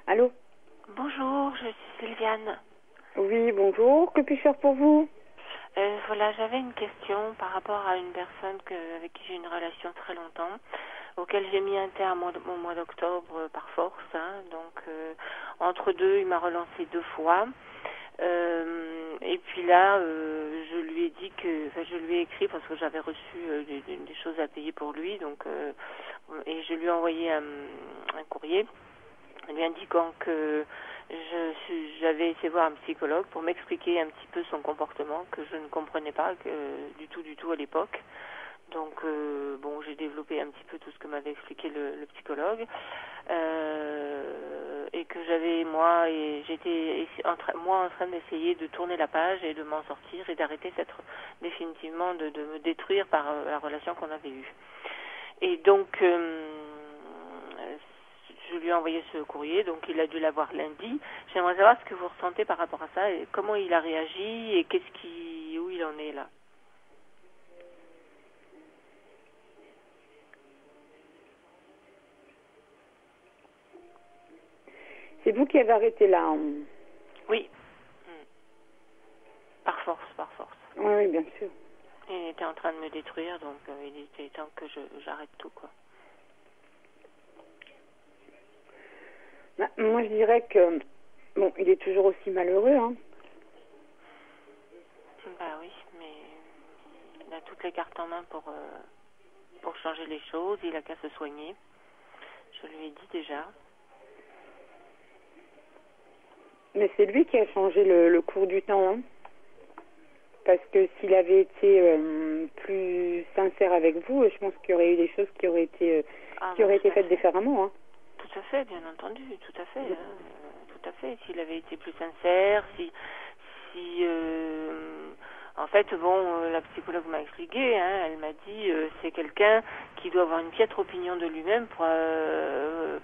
Allô? Bonjour, je suis Sylviane. Oui, bonjour. Que puis-je faire pour vous? Voilà, j'avais une question par rapport à une personne avec qui j'ai une relation très longtemps, auquel j'ai mis un terme au mois d'octobre par force. Donc, entre deux, il m'a relancé 2 fois. Et puis là, je lui ai dit je lui ai écrit parce que j'avais reçu des choses à payer pour lui, donc et je lui ai envoyé un courrier lui indiquant que j'avais essayé voir un psychologue pour m'expliquer un petit peu son comportement que je ne comprenais pas du tout à l'époque. Donc bon, j'ai développé un petit peu tout ce que m'avait expliqué le psychologue et que j'étais en train d'essayer de tourner la page et de m'en sortir et d'arrêter définitivement de me détruire par la relation qu'on avait eue. Et donc je lui ai envoyé ce courrier, donc il a dû l'avoir lundi. J'aimerais savoir ce que vous ressentez par rapport à ça, et comment il a réagi et où il en est là. C'est vous qui avez arrêté là. Oui. Par force. Oui, oui, bien sûr. Il était en train de me détruire, donc il était temps que j'arrête tout, quoi. Bah, moi, je dirais que, bon, il est toujours aussi malheureux, hein. Bah oui, mais il a toutes les cartes en main pour changer les choses. Il a qu'à se soigner. Je lui ai dit déjà. Mais c'est lui qui a changé le cours du temps, hein. Parce que s'il avait été plus sincère avec vous, je pense qu'il y aurait eu des choses qui auraient été faites différemment, hein. Tout à fait, bien entendu, tout à fait. Tout à fait. S'il avait été plus sincère, en fait, bon, la psychologue m'a expliqué, elle m'a dit, c'est quelqu'un qui doit avoir une piètre opinion de lui-même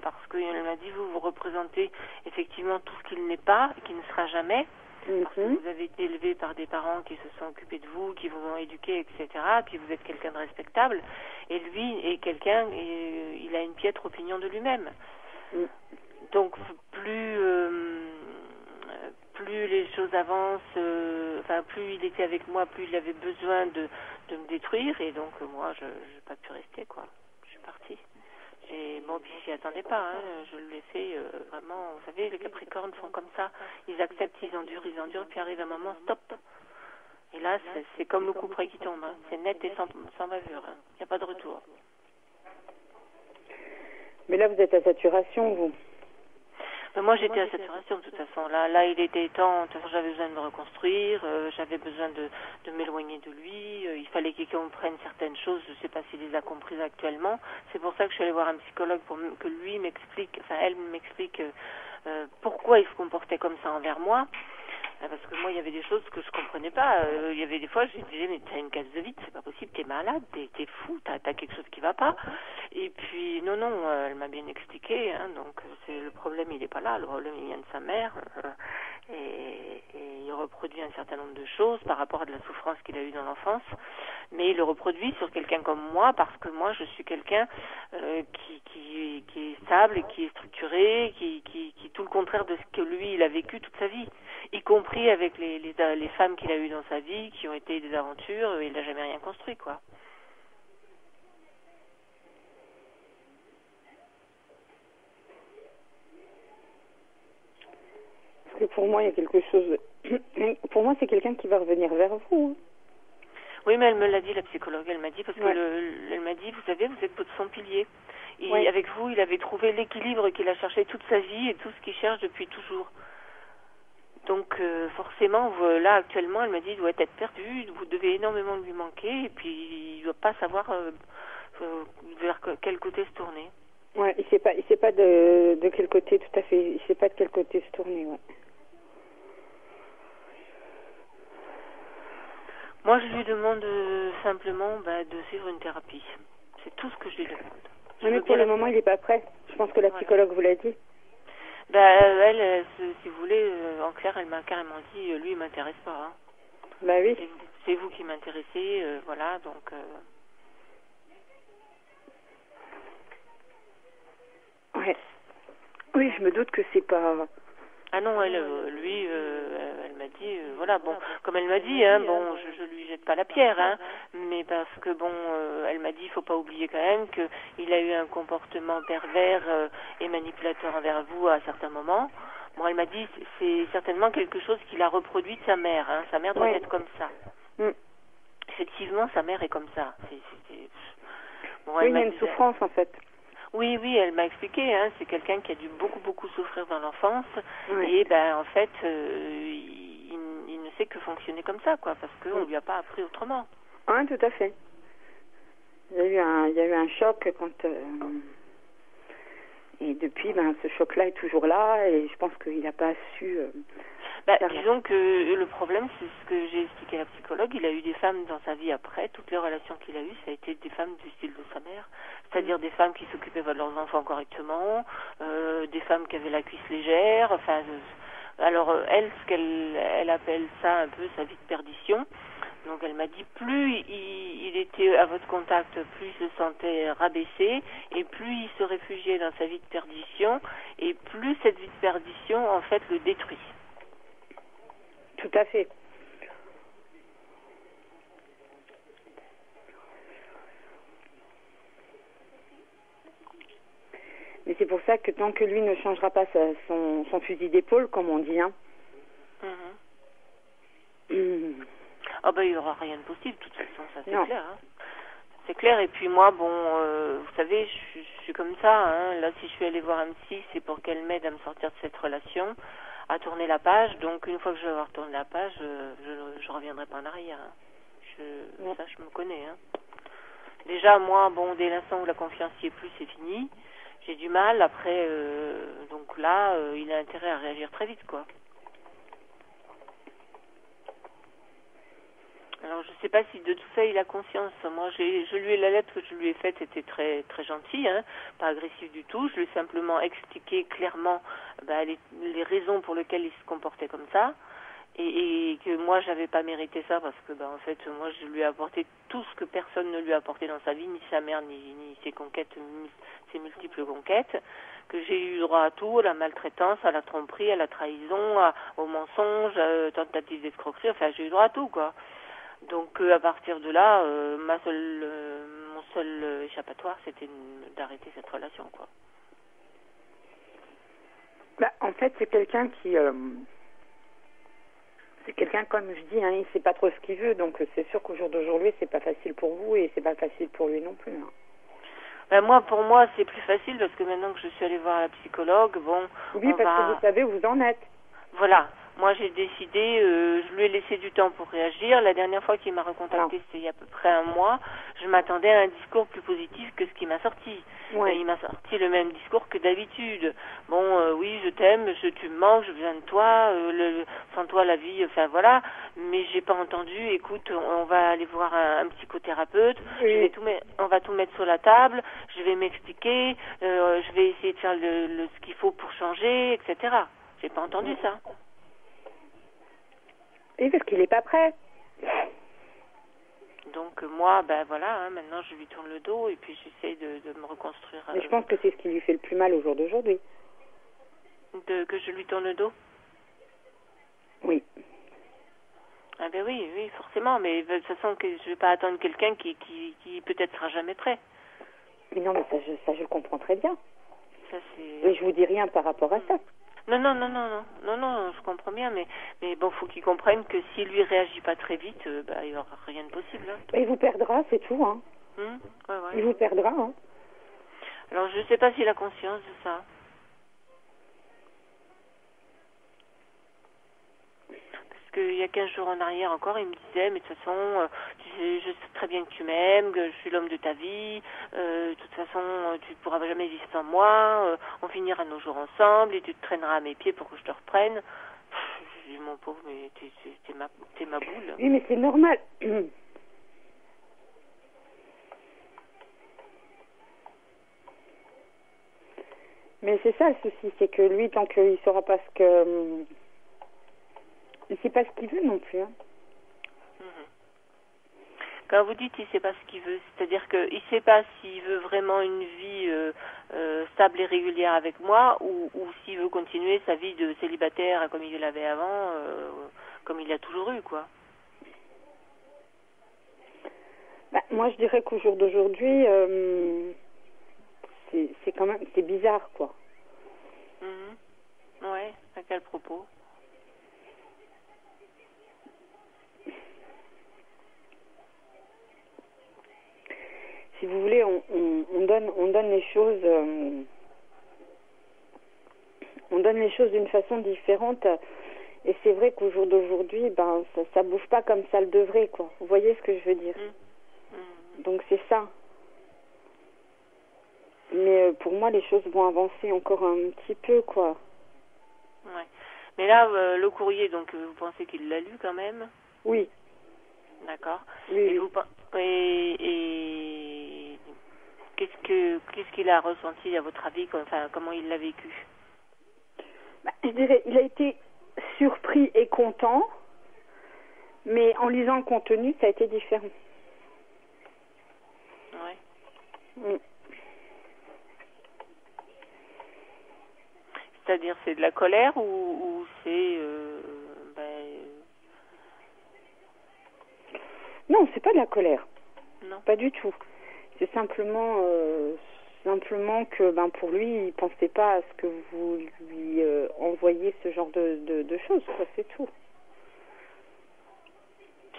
parce qu'elle m'a dit, vous représentez effectivement tout ce qu'il n'est pas et qui ne sera jamais. Parce que vous avez été élevé par des parents qui se sont occupés de vous, qui vous ont éduqué, etc. Puis vous êtes quelqu'un de respectable. Et lui est quelqu'un, il a une piètre opinion de lui-même. Donc plus les choses avancent, plus il était avec moi, plus il avait besoin de me détruire. Et donc moi, je n'ai pas pu rester, quoi. Je suis partie. Et bon, puis j'y attendais pas, je l'ai fait vraiment, vous savez, les Capricornes font comme ça, ils acceptent, ils endurent, puis arrive un moment, stop. Et là, c'est comme le couperet qui tombe, c'est net et sans bavure, il n'y a pas de retour. Mais là, vous êtes à saturation, vous. Mais moi, j'étais à saturation, de toute façon. Là, il était temps, j'avais besoin de me reconstruire, j'avais besoin de m'éloigner de lui, il fallait qu'il comprenne certaines choses, je ne sais pas s'il les a comprises actuellement. C'est pour ça que je suis allée voir un psychologue pour que lui m'explique, elle m'explique pourquoi il se comportait comme ça envers moi. Parce que moi, il y avait des choses que je comprenais pas. Il y avait des fois, je disais, mais t'as une case de vide, c'est pas possible, t'es malade, t'es fou, t'as quelque chose qui va pas. Et puis, non, elle m'a bien expliqué, donc le problème, il est pas là, le problème, il vient de sa mère, et il reproduit un certain nombre de choses par rapport à de la souffrance qu'il a eue dans l'enfance, mais il le reproduit sur quelqu'un comme moi, parce que moi, je suis quelqu'un qui est stable, qui est structuré, qui tout le contraire de ce que lui, il a vécu toute sa vie, y compris avec les femmes qu'il a eues dans sa vie, qui ont été des aventures, il n'a jamais rien construit, quoi. Parce que pour moi, il y a quelque chose... Pour moi, c'est quelqu'un qui va revenir vers vous. Oui, mais elle me l'a dit, la psychologue. Elle m'a dit, parce que elle m'a dit, vous savez, vous êtes son pilier. Et avec vous, il avait trouvé l'équilibre qu'il a cherché toute sa vie et tout ce qu'il cherche depuis toujours. Donc, forcément, là, actuellement, elle m'a dit, il doit être perdu, vous devez énormément lui manquer, et puis il ne doit pas savoir vers quel côté se tourner. Ouais, il sait pas de quel côté, tout à fait, il sait pas de quel côté se tourner, ouais. Moi, je lui demande simplement de suivre une thérapie. C'est tout ce que je lui demande. Mais pour le moment, il n'est pas prêt. Je pense que la psychologue vous l'a dit. Elle, si vous voulez, en clair, elle m'a carrément dit, lui, il m'intéresse pas. Bah oui. C'est vous qui m'intéressez, voilà, donc... Ouais. Oui, Oui, je me doute que c'est pas... Ah non, elle m'a dit, voilà, bon, comme elle m'a dit, hein, bon, je lui jette pas la pierre, hein, mais parce que bon, elle m'a dit, il faut pas oublier quand même que il a eu un comportement pervers et manipulateur envers vous à certains moments. Bon, elle m'a dit, c'est certainement quelque chose qu'il a reproduit de sa mère, hein, sa mère doit être comme ça. Effectivement, sa mère est comme ça. Bon, oui, il y a une souffrance en fait. Oui, elle m'a expliqué, hein, c'est quelqu'un qui a dû beaucoup souffrir dans l'enfance, et ben en fait, il ne sait que fonctionner comme ça, quoi, parce qu'on lui a pas appris autrement. Oui, tout à fait. Il y a eu un choc quand... Et depuis, ce choc-là est toujours là, et je pense qu'il n'a pas su... disons que le problème, c'est ce que j'ai expliqué à la psychologue, il a eu des femmes dans sa vie après, toutes les relations qu'il a eues, ça a été des femmes du style de sa mère, c'est-à-dire des femmes qui s'occupaient de leurs enfants correctement, des femmes qui avaient la cuisse légère, enfin... alors, elle, ce qu'elle appelle ça un peu sa vie de perdition. Donc elle m'a dit, plus il était à votre contact, plus il se sentait rabaissé, et plus il se réfugiait dans sa vie de perdition, et plus cette vie de perdition, en fait, le détruit. Tout à fait. Mais c'est pour ça que tant que lui ne changera pas son fusil d'épaule, comme on dit, hein. Ah il n'y aura rien de possible, de toute façon, ça c'est clair. Hein. C'est clair, et puis moi, bon, vous savez, je suis comme ça, hein. Là, si je suis allée voir un psy, c'est pour qu'elle m'aide à me sortir de cette relation, à tourner la page, donc une fois que je vais avoir tourné la page, je reviendrai pas en arrière. Hein. Ça, je me connais. Hein. Déjà, moi, bon, dès l'instant où la confiance n'y est plus, c'est fini. J'ai du mal, après, donc là, il a intérêt à réagir très vite, quoi. Alors, je ne sais pas si de tout ça, il a conscience. Moi, la lettre que je lui ai faite était très, très gentille, hein, pas agressive du tout. Je lui ai simplement expliqué clairement les raisons pour lesquelles il se comportait comme ça. Et que moi, j'avais pas mérité ça parce que, en fait, moi, je lui ai apporté tout ce que personne ne lui a apporté dans sa vie, ni sa mère, ni ses conquêtes, ses multiples conquêtes, que j'ai eu droit à tout, à la maltraitance, à la tromperie, à la trahison, au mensonge, tentative d'escroquerie, enfin, j'ai eu droit à tout, quoi. Donc, à partir de là, mon seul échappatoire, c'était d'arrêter cette relation, quoi. En fait, c'est quelqu'un qui... c'est quelqu'un, comme je dis, hein, il ne sait pas trop ce qu'il veut, donc c'est sûr qu'au jour d'aujourd'hui, c'est pas facile pour vous et c'est pas facile pour lui non plus. Hein. Pour moi, c'est plus facile parce que maintenant que je suis allée voir la psychologue, bon... Oui, parce que vous savez où vous en êtes. Voilà. Moi, j'ai décidé, je lui ai laissé du temps pour réagir. La dernière fois qu'il m'a recontacté, c'était il y a à peu près un mois. Je m'attendais à un discours plus positif que ce qu'il m'a sorti. Il m'a sorti le même discours que d'habitude. Bon, oui, je t'aime, tu me manques, je viens de toi, sans toi la vie, enfin voilà. Mais j'ai pas entendu, écoute, on va aller voir un psychothérapeute, on va tout mettre sur la table, je vais m'expliquer, je vais essayer de faire ce qu'il faut pour changer, etc. J'ai pas entendu ça. Oui, parce qu'il n'est pas prêt. Donc moi, voilà, hein, maintenant je lui tourne le dos et puis j'essaie de me reconstruire. Mais je pense que c'est ce qui lui fait le plus mal au jour d'aujourd'hui. Que je lui tourne le dos? Oui. Ah oui, forcément, mais de toute façon, je ne vais pas attendre quelqu'un qui peut-être sera jamais prêt. Mais non, mais ça je le comprends très bien. Ça, mais je vous dis rien par rapport à ça. Non, je comprends bien, mais bon, faut qu'il comprenne que s'il lui réagit pas très vite, il y aura rien de possible. Hein. Il vous perdra, c'est tout, hein. Il vous perdra, hein. Alors, je sais pas s'il a conscience de ça. Parce qu'il y a 15 jours en arrière encore, il me disait, mais de toute façon, tu sais, je sais très bien que tu m'aimes, que je suis l'homme de ta vie, de toute façon, tu ne pourras jamais vivre sans moi, on finira nos jours ensemble et tu te traîneras à mes pieds pour que je te reprenne. Je dis, mon pauvre, mais t'es ma boule. Oui, mais c'est normal. Mais c'est ça le souci, c'est que lui, tant qu'il ne saura pas ce que... il ne sait pas ce qu'il veut non plus. Hein. Quand vous dites il sait pas ce qu'il veut, c'est-à-dire qu'il sait pas s'il veut vraiment une vie stable et régulière avec moi ou s'il veut continuer sa vie de célibataire comme il l'avait avant, comme il a toujours eu, quoi. Moi, je dirais qu'au jour d'aujourd'hui, c'est quand même, c'est bizarre, quoi. Ouais, à quel propos? Si vous voulez, on donne les choses, on donne les choses d'une façon différente. Et c'est vrai qu'au jour d'aujourd'hui, ça bouge pas comme ça le devrait, quoi. Vous voyez ce que je veux dire? Donc c'est ça. Mais pour moi, les choses vont avancer encore un petit peu, quoi. Ouais. Mais là, le courrier, donc vous pensez qu'il l'a lu quand même? Oui. D'accord. Oui. Et vous et qu'est-ce qu'il a ressenti à votre avis, enfin comment il l'a vécu? Je dirais, il a été surpris et content, mais en lisant le contenu, ça a été différent. Ouais. C'est-à-dire, c'est de la colère ou c'est Non, c'est pas de la colère. Non. Pas du tout. C'est simplement que pour lui, il pensait pas à ce que vous lui envoyiez ce genre de choses, quoi, c'est tout.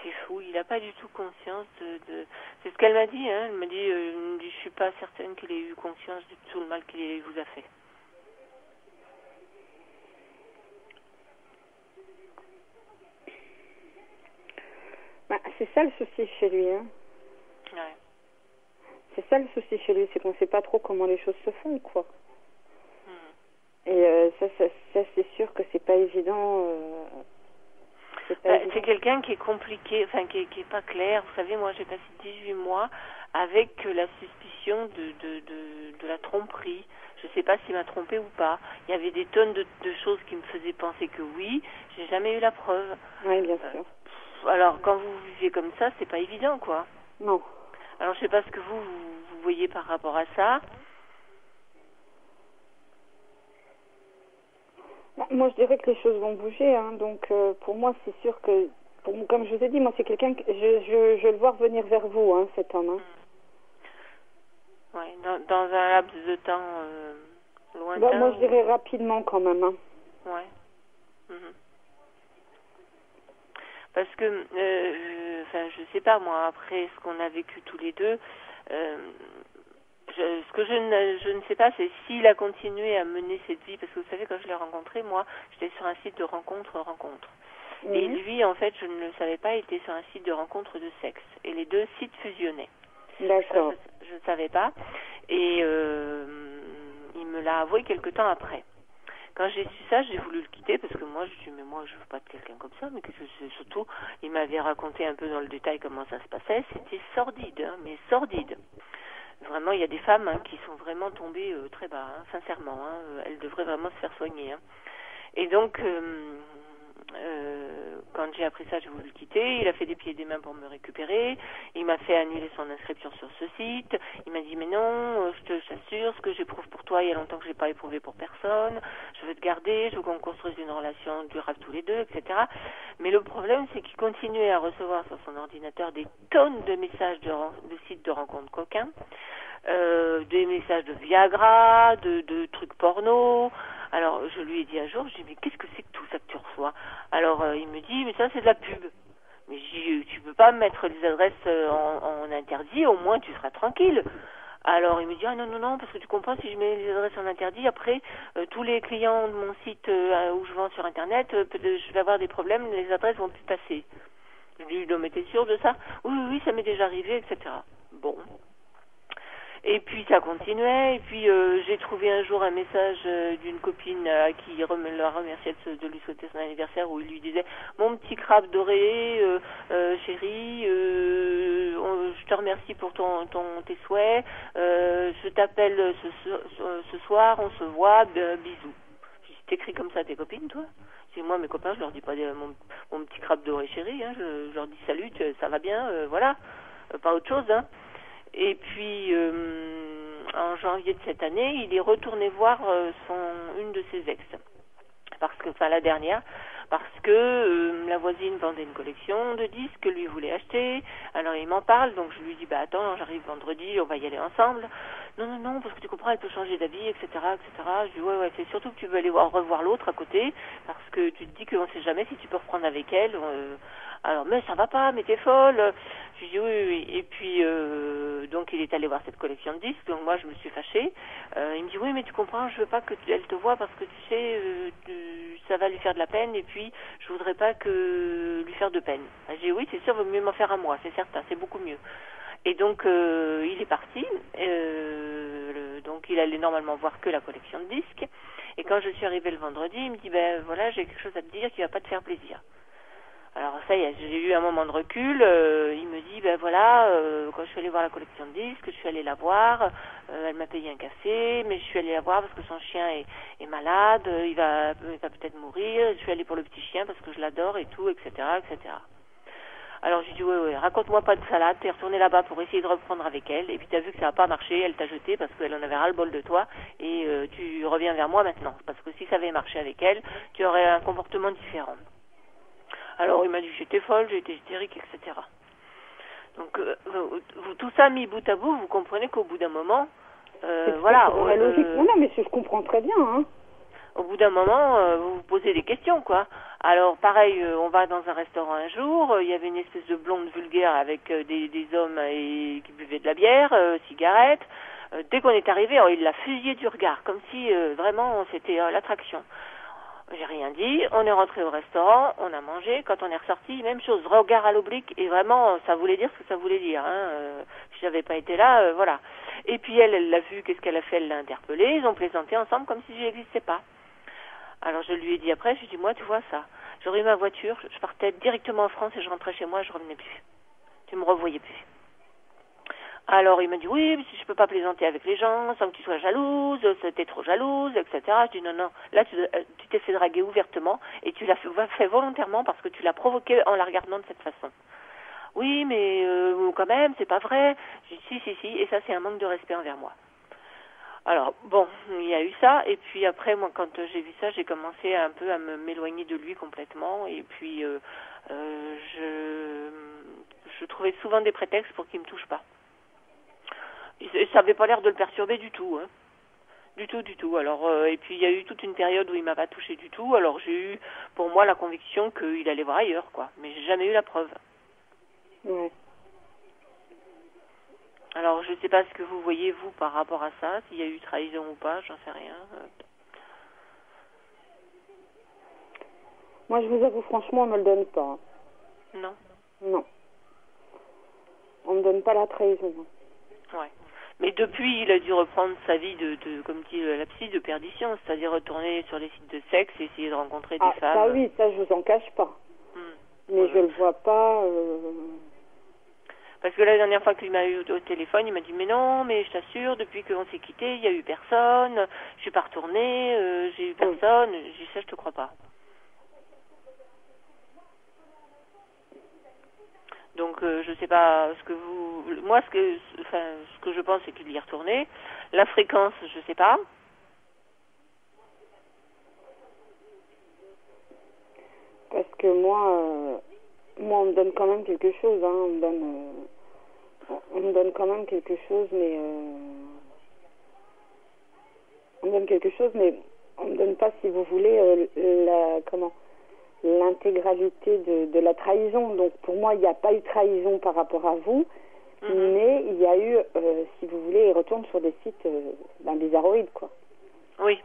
C'est fou, il n'a pas du tout conscience de... C'est ce qu'elle m'a dit, hein. Elle m'a dit, je suis pas certaine qu'il ait eu conscience de tout le mal qu'il vous a fait. C'est ça le souci chez lui, hein. Ouais. C'est ça le souci chez lui, c'est qu'on sait pas trop comment les choses se font, quoi. Et ça c'est sûr que c'est pas évident. C'est quelqu'un qui est compliqué, enfin qui est pas clair. Vous savez, moi j'ai passé 18 mois avec la suspicion de la tromperie. Je sais pas s'il m'a trompé ou pas. Il y avait des tonnes de choses qui me faisaient penser que oui. J'ai jamais eu la preuve. Oui, bien sûr. Alors quand vous vivez comme ça, c'est pas évident, quoi. Non. Alors je sais pas ce que vous voyez par rapport à ça. Moi, je dirais que les choses vont bouger, hein. Donc, pour moi, c'est sûr que, comme je vous ai dit, moi, c'est quelqu'un que je le vois revenir vers vous, hein, cet homme. Hein. Oui, dans un laps de temps lointain. Moi, je dirais rapidement, quand même. Hein. Ouais. Parce que, je sais pas, moi, après ce qu'on a vécu tous les deux, ce que je ne sais pas, c'est s'il a continué à mener cette vie, parce que vous savez, quand je l'ai rencontré, moi, j'étais sur un site de rencontre. Et lui, en fait, je ne le savais pas, il était sur un site de rencontre de sexe. Et les deux sites fusionnaient. D'accord. Je ne savais pas. Et il me l'a avoué quelque temps après. Quand j'ai su ça, j'ai voulu le quitter parce que moi, je me suis dit, mais moi, je veux pas de quelqu'un comme ça. Mais que surtout, il m'avait raconté un peu dans le détail comment ça se passait. C'était sordide, hein, mais sordide. Vraiment, il y a des femmes qui sont vraiment tombées très bas, hein, sincèrement. Hein, elles devraient vraiment se faire soigner. Hein. Et donc, quand j'ai appris ça, j'ai voulu le quitter. Il a fait des pieds et des mains pour me récupérer. Il m'a fait annuler son inscription sur ce site. Il m'a dit, mais non, je t'assure, ce que j'éprouve pour toi, il y a longtemps que je n'ai pas éprouvé pour personne. Je veux te garder, je veux qu'on construise une relation durable tous les deux, etc. Mais le problème, c'est qu'il continuait à recevoir sur son ordinateur des tonnes de messages de sites de rencontres coquins. Des messages de Viagra, de trucs porno. Alors je lui ai dit un jour, je lui ai dit, mais qu'est-ce que c'est que tout ça que tu reçois? Alors il me dit, mais ça c'est de la pub. Mais je dis, tu peux pas mettre les adresses en interdit, au moins tu seras tranquille. Alors il me dit, ah non, parce que tu comprends, si je mets les adresses en interdit, après tous les clients de mon site où je vends sur internet, je vais avoir des problèmes, les adresses vont plus passer. Je lui ai dit, non mais t'es sûr de ça? Oui, ça m'est déjà arrivé, etc. Bon. Et puis ça continuait, et puis j'ai trouvé un jour un message d'une copine à qui la remerciait de lui souhaiter son anniversaire, où il lui disait, mon petit crabe doré, chérie, je te remercie pour tes souhaits, je t'appelle ce soir, on se voit, bisous. J'ai dit, t'écris comme ça à tes copines, toi? J'ai dit, moi mes copains, je leur dis pas mon petit crabe doré, chérie, hein, je leur dis salut, ça va bien, voilà. pas autre chose, hein. Et puis, en janvier de cette année, il est retourné voir une de ses ex, la dernière, parce que la voisine vendait une collection de disques que lui voulait acheter. Alors il m'en parle, donc je lui dis attends, j'arrive vendredi, on va y aller ensemble. Non, parce que tu comprends, elle peut changer d'avis, etc., etc. Je dis ouais, c'est surtout que tu veux aller revoir l'autre à côté, parce que tu te dis qu'on ne sait jamais si tu peux reprendre avec elle. Alors mais ça va pas, mais t'es folle. Je dis oui. Et puis donc il est allé voir cette collection de disques, donc moi je me suis fâchée. Il me dit oui, mais tu comprends, je veux pas elle te voie parce que tu sais, ça va lui faire de la peine, et puis je voudrais pas lui faire de peine. J'ai dit oui, c'est sûr, vaut mieux m'en faire à moi, c'est certain, c'est beaucoup mieux. Et donc il est parti, donc il allait normalement voir que la collection de disques, et quand je suis arrivée le vendredi, il me dit voilà, j'ai quelque chose à te dire qui va pas te faire plaisir. Alors ça y est, j'ai eu un moment de recul, il me dit quand je suis allée voir la collection de disques, je suis allée la voir, elle m'a payé un café, mais je suis allée la voir parce que son chien est malade, il va peut-être mourir, je suis allée pour le petit chien parce que je l'adore et tout, etc., etc. Alors j'ai dit ouais, raconte-moi pas de salade, t'es retournée là-bas pour essayer de reprendre avec elle, et puis t'as vu que ça n'a pas marché, elle t'a jeté parce qu'elle en avait ras-le-bol de toi, et tu reviens vers moi maintenant, parce que si ça avait marché avec elle, tu aurais un comportement différent. Alors il m'a dit que j'étais folle, j'étais hystérique, etc. Donc tout ça mis bout à bout, vous comprenez qu'au bout d'un moment, voilà. La logique. Non, mais je comprends très bien, hein. Au bout d'un moment, vous vous posez des questions, quoi. Alors, pareil, on va dans un restaurant un jour, il y avait une espèce de blonde vulgaire avec des hommes qui buvaient de la bière, cigarettes. Dès qu'on est arrivé, il l'a fusillé du regard, comme si vraiment c'était l'attraction. J'ai rien dit, on est rentré au restaurant, on a mangé, quand on est ressorti, même chose, regard à l'oblique, et vraiment, ça voulait dire ce que ça voulait dire, hein. Si j'avais pas été là, voilà. Et puis elle l'a vu, qu'est-ce qu'elle a fait, elle l'a interpellé, ils ont plaisanté ensemble comme si je n'existais pas. Alors je lui ai dit après, je lui ai dit, moi, tu vois ça, j'aurais eu ma voiture, je partais directement en France et je rentrais chez moi, je revenais plus. Tu me revoyais plus. Alors il m'a dit oui, mais si je peux pas plaisanter avec les gens sans que tu sois jalouse, t'es trop jalouse, etc. Je dis non, là tu t'es fait draguer ouvertement et tu l'as fait volontairement parce que tu l'as provoqué en la regardant de cette façon. Oui, mais quand même, c'est pas vrai. Je dis si, et ça c'est un manque de respect envers moi. Alors bon, il y a eu ça, et puis après moi quand j'ai vu ça, j'ai commencé un peu à m'éloigner de lui complètement, et puis je trouvais souvent des prétextes pour qu'il me touche pas. Ça avait pas l'air de le perturber du tout, hein. Du tout. Alors, et puis il y a eu toute une période où il m'a pas touché du tout. Alors j'ai eu, pour moi, la conviction qu'il allait voir ailleurs, quoi. Mais j'ai jamais eu la preuve. Ouais. Alors je sais pas ce que vous voyez vous par rapport à ça, s'il y a eu trahison ou pas, j'en sais rien. Moi, je vous avoue, franchement, on me le donne pas. Non. On me donne pas la trahison. Ouais. Mais depuis, il a dû reprendre sa vie comme dit la psy, de perdition, c'est-à-dire retourner sur les sites de sexe et essayer de rencontrer des femmes. Ah oui, ça je vous en cache pas. Mais je le vois pas. Parce que la dernière fois qu'il m'a eu au téléphone, il m'a dit mais non, mais je t'assure, depuis qu'on s'est quitté, il y a eu personne, je suis pas retournée, j'ai eu personne. J'ai dit ça, je te crois pas. Donc je sais pas ce que moi ce que je pense c'est qu'il y est retourné. La fréquence, je sais pas. Parce que moi on me donne quand même quelque chose, hein. On me donne quand même quelque chose, mais on me donne quelque chose, mais on me donne pas, si vous voulez, l'intégralité de la trahison. Donc pour moi, il n'y a pas eu trahison par rapport à vous, mais il y a eu, si vous voulez, il retourne sur des sites bizarroïdes, quoi. Oui.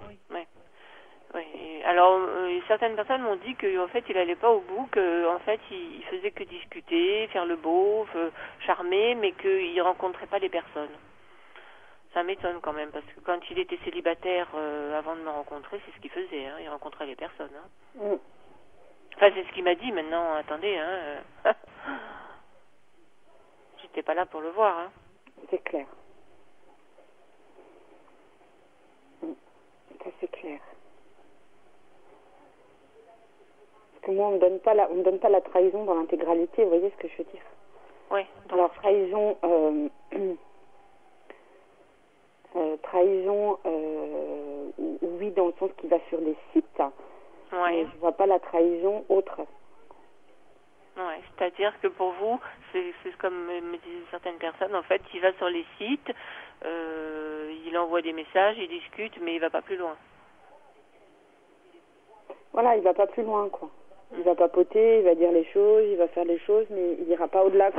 Alors certaines personnes m'ont dit qu'en fait il allait pas au bout, qu'en fait il faisait que discuter, faire le beau, charmer, mais qu'il rencontrait pas les personnes. Ça m'étonne quand même, parce que quand il était célibataire avant de me rencontrer, c'est ce qu'il faisait, hein, il rencontrait les personnes. Hein. Enfin, c'est ce qu'il m'a dit. Maintenant, attendez, hein. J'étais pas là pour le voir, hein. C'est clair. Ça, c'est clair. Parce que moi, on me donne pas la trahison dans l'intégralité, vous voyez ce que je veux dire? Ouais. Donc... Alors, trahison, oui, dans le sens qu'il va sur les sites, Ouais. mais je vois pas la trahison autre. Ouais, c'est-à-dire que pour vous, c'est comme me disaient certaines personnes, en fait, il va sur les sites, il envoie des messages, il discute, mais il va pas plus loin. Voilà, il va pas plus loin, quoi. Il va papoter, il va dire les choses, il va faire les choses, mais il ira pas au-delà.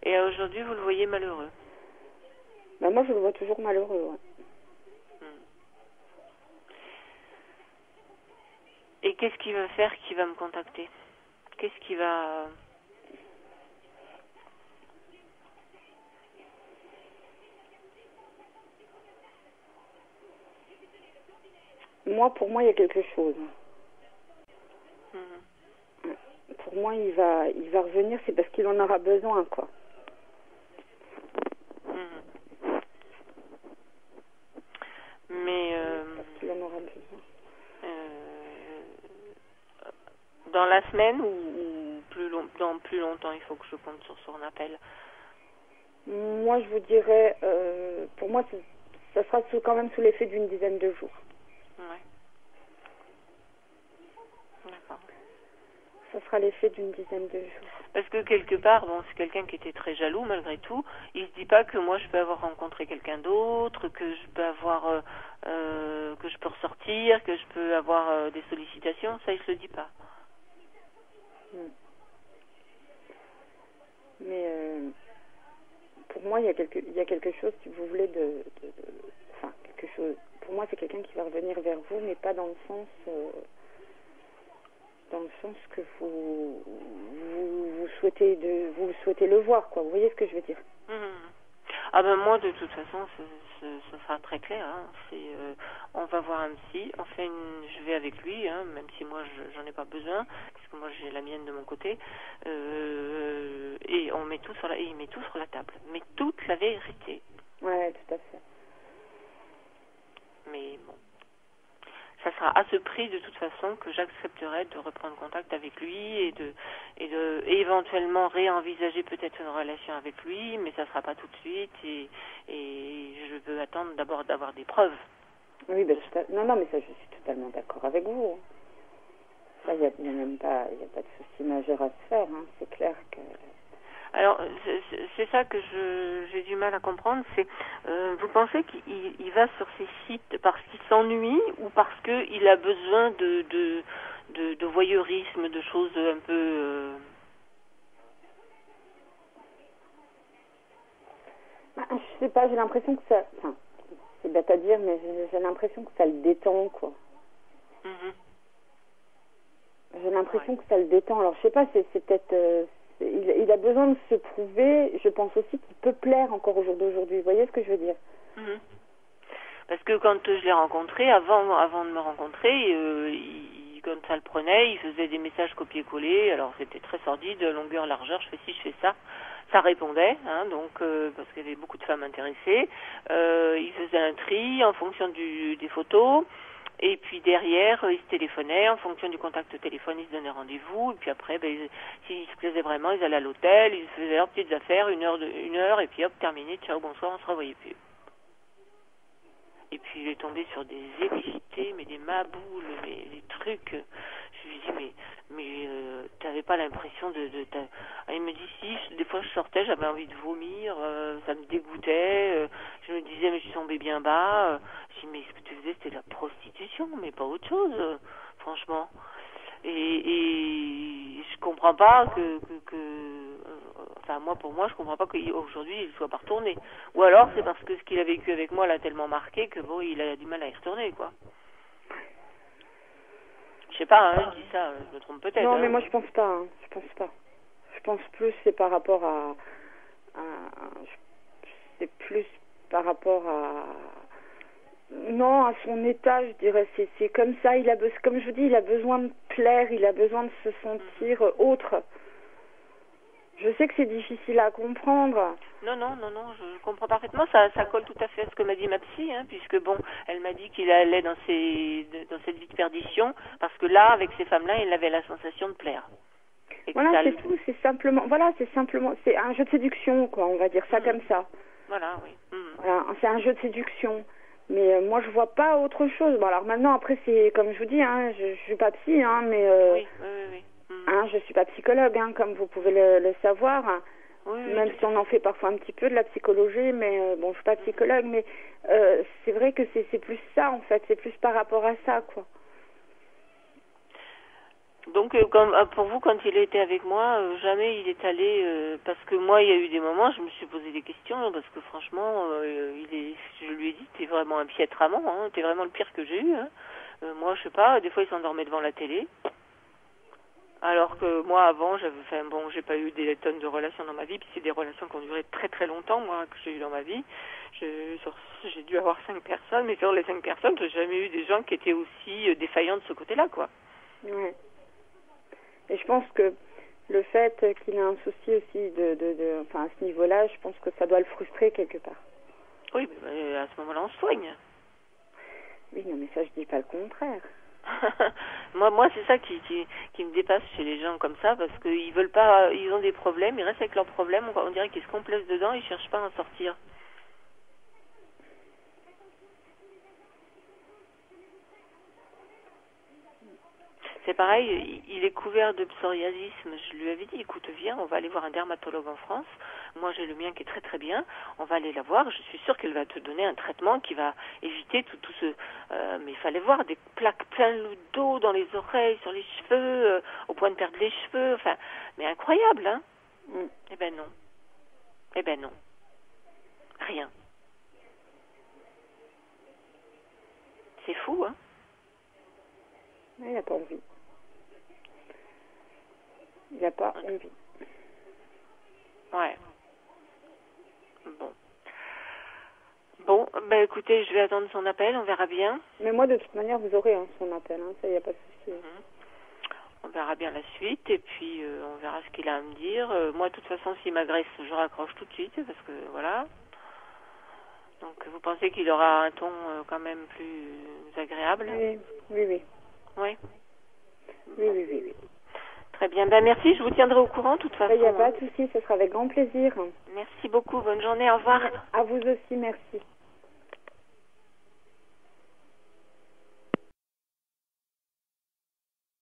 Et aujourd'hui, vous le voyez malheureux? Ben, moi, je le vois toujours malheureux, ouais. Et qu'est-ce qu'il va faire qui va me contacter? Qu'est-ce qui va... Moi, pour moi, il y a quelque chose. Pour moi, il va revenir, c'est parce qu'il en aura besoin, quoi. Mais Parce qu'il en aura besoin. Dans la semaine ou dans plus longtemps, il faut que je compte sur son appel? Moi, je vous dirais, pour moi, ça sera quand même sous l'effet d'une dizaine de jours. Ouais. D'accord. Ça sera l'effet d'une dizaine de jours. Parce que quelque part, bon, c'est quelqu'un qui était très jaloux malgré tout. Il se dit pas que moi je peux avoir rencontré quelqu'un d'autre, que je peux avoir, que je peux ressortir, que je peux avoir des sollicitations. Ça, il se le dit pas. Mais pour moi, il y a quelque chose, si vous voulez, enfin, quelque chose. Pour moi, c'est quelqu'un qui va revenir vers vous, mais pas dans le sens que vous souhaitez le voir, quoi. Vous voyez ce que je veux dire? Ah ben moi, de toute façon, ce sera très clair. Hein. On va voir un psy, je vais avec lui, hein, même si moi j'en ai pas besoin, parce que moi j'ai la mienne de mon côté, et on met tout il met tout sur la table, mais toute la vérité. Ouais, tout à fait. Mais bon, ça sera à ce prix de toute façon que j'accepterai de reprendre contact avec lui et éventuellement réenvisager peut-être une relation avec lui, mais ça sera pas tout de suite et je veux attendre d'abord d'avoir des preuves. Oui, ben, non, mais ça, je suis totalement d'accord avec vous. Ça, il n'y a pas de souci majeur à se faire, hein. C'est clair que... Alors, c'est ça que j'ai du mal à comprendre, c'est, vous pensez qu'il va sur ces sites parce qu'il s'ennuie ou parce qu'il a besoin de voyeurisme, de choses un peu... Je sais pas, j'ai l'impression que ça... Enfin, c'est bête à dire, mais j'ai l'impression que ça le détend, quoi. J'ai l'impression que ça le détend. Alors, je sais pas, c'est peut-être... il a besoin de se prouver. Je pense aussi qu'il peut plaire encore au jour d'aujourd'hui. Vous voyez ce que je veux dire? Parce que quand je l'ai rencontré, avant de me rencontrer, quand ça le prenait, il faisait des messages copier-coller. Alors c'était très sordide, longueur, largeur, je fais ci, je fais ça. Ça répondait, hein, donc parce qu'il y avait beaucoup de femmes intéressées. Il faisait un tri en fonction des photos. Et puis derrière, ils se téléphonaient, en fonction du contact téléphone, ils se donnaient rendez-vous, et puis après, s'ils se plaisaient vraiment, ils allaient à l'hôtel, ils faisaient leurs petites affaires, une heure, et puis hop, terminé, ciao, bonsoir, on se revoyait plus. Et puis il est tombé sur des hélicités, mais des maboules, mais des trucs. Je lui dis, mais t'avais pas l'impression Ah, il me dit, si, des fois je sortais, j'avais envie de vomir, ça me dégoûtait, je me disais, mais je suis tombée bien bas. Je dis, mais ce que tu faisais, c'était de la prostitution, mais pas autre chose, franchement. Et je comprends pas enfin, pour moi, je comprends pas qu'aujourd'hui, il soit pas retourné. Ou alors, c'est parce que ce qu'il a vécu avec moi l'a tellement marqué que bon, il a du mal à y retourner, quoi. Je sais pas, hein, je dis ça, je me trompe peut-être. Non, hein. mais moi, je pense pas, hein. Je pense pas. Je pense plus, c'est par rapport c'est plus par rapport non, à son état, je dirais, c'est comme ça, comme je vous dis, il a besoin de plaire, il a besoin de se sentir autre. Je sais que c'est difficile à comprendre. Non, je comprends parfaitement, ça colle tout à fait à ce que m'a dit ma psy, hein, puisque bon, elle m'a dit qu'il allait dans cette vie de perdition, parce que là, avec ces femmes-là, il avait la sensation de plaire. Et voilà, c'est tout. C'est simplement, c'est un jeu de séduction, quoi. On va dire ça comme ça. Voilà, oui. Voilà, c'est un jeu de séduction. Mais moi, je vois pas autre chose. Bon, alors maintenant, après, c'est comme je vous dis, hein, je suis pas psy, hein, mais oui. Hein, je suis pas psychologue, hein, comme vous pouvez le savoir. Hein. Même si on en fait parfois un petit peu de la psychologie, mais bon, je suis pas psychologue, mais c'est vrai que c'est plus ça, en fait. C'est plus par rapport à ça, quoi. Donc, pour vous, quand il était avec moi, jamais il est allé, parce que moi, il y a eu des moments, je me suis posé des questions, parce que franchement, je lui ai dit, t'es vraiment un piètre amant, hein, t'es vraiment le pire que j'ai eu. Hein. Moi, je sais pas, des fois, il s'endormait devant la télé. Alors que moi, avant, j'ai pas eu des tonnes de relations dans ma vie, puis c'est des relations qui ont duré très très longtemps, moi, que j'ai eu dans ma vie. J'ai dû avoir 5 personnes, mais sur les 5 personnes, j'ai jamais eu des gens qui étaient aussi défaillants de ce côté-là, quoi. Ouais. Et je pense que le fait qu'il ait un souci aussi enfin, à ce niveau-là, je pense que ça doit le frustrer quelque part. Oui, mais à ce moment-là, on se soigne. Oui, non, mais ça, je dis pas le contraire. moi, c'est ça qui me dépasse chez les gens comme ça, parce qu'ils veulent pas, ils ont des problèmes, ils restent avec leurs problèmes, on dirait qu'ils se complaisent dedans, ils cherchent pas à en sortir. C'est pareil, il est couvert de psoriasisme. Je lui avais dit, écoute, viens, on va aller voir un dermatologue en France. Moi, j'ai le mien qui est très très bien. On va aller la voir. Je suis sûre qu'elle va te donner un traitement qui va éviter tout ce... mais il fallait voir des plaques plein le dos, dans les oreilles, sur les cheveux, au point de perdre les cheveux. Enfin, mais incroyable, hein? Eh ben non. Eh ben non. Rien. C'est fou, hein? Il n'a pas envie. Il n'a pas envie. Ouais. Bon, ben écoutez, je vais attendre son appel, on verra bien. Mais moi, de toute manière, vous aurez son appel, hein, ça, il n'y a pas de souci. On verra bien la suite, et puis on verra ce qu'il a à me dire. Moi, de toute façon, s'il m'agresse, je raccroche tout de suite, parce que voilà. Donc, vous pensez qu'il aura un ton quand même plus agréable? Oui. Oui. Oui. Très bien, ben merci, je vous tiendrai au courant, de toute façon. Il n'y a pas de souci, ce sera avec grand plaisir. Merci beaucoup, bonne journée, au revoir. À vous aussi, merci.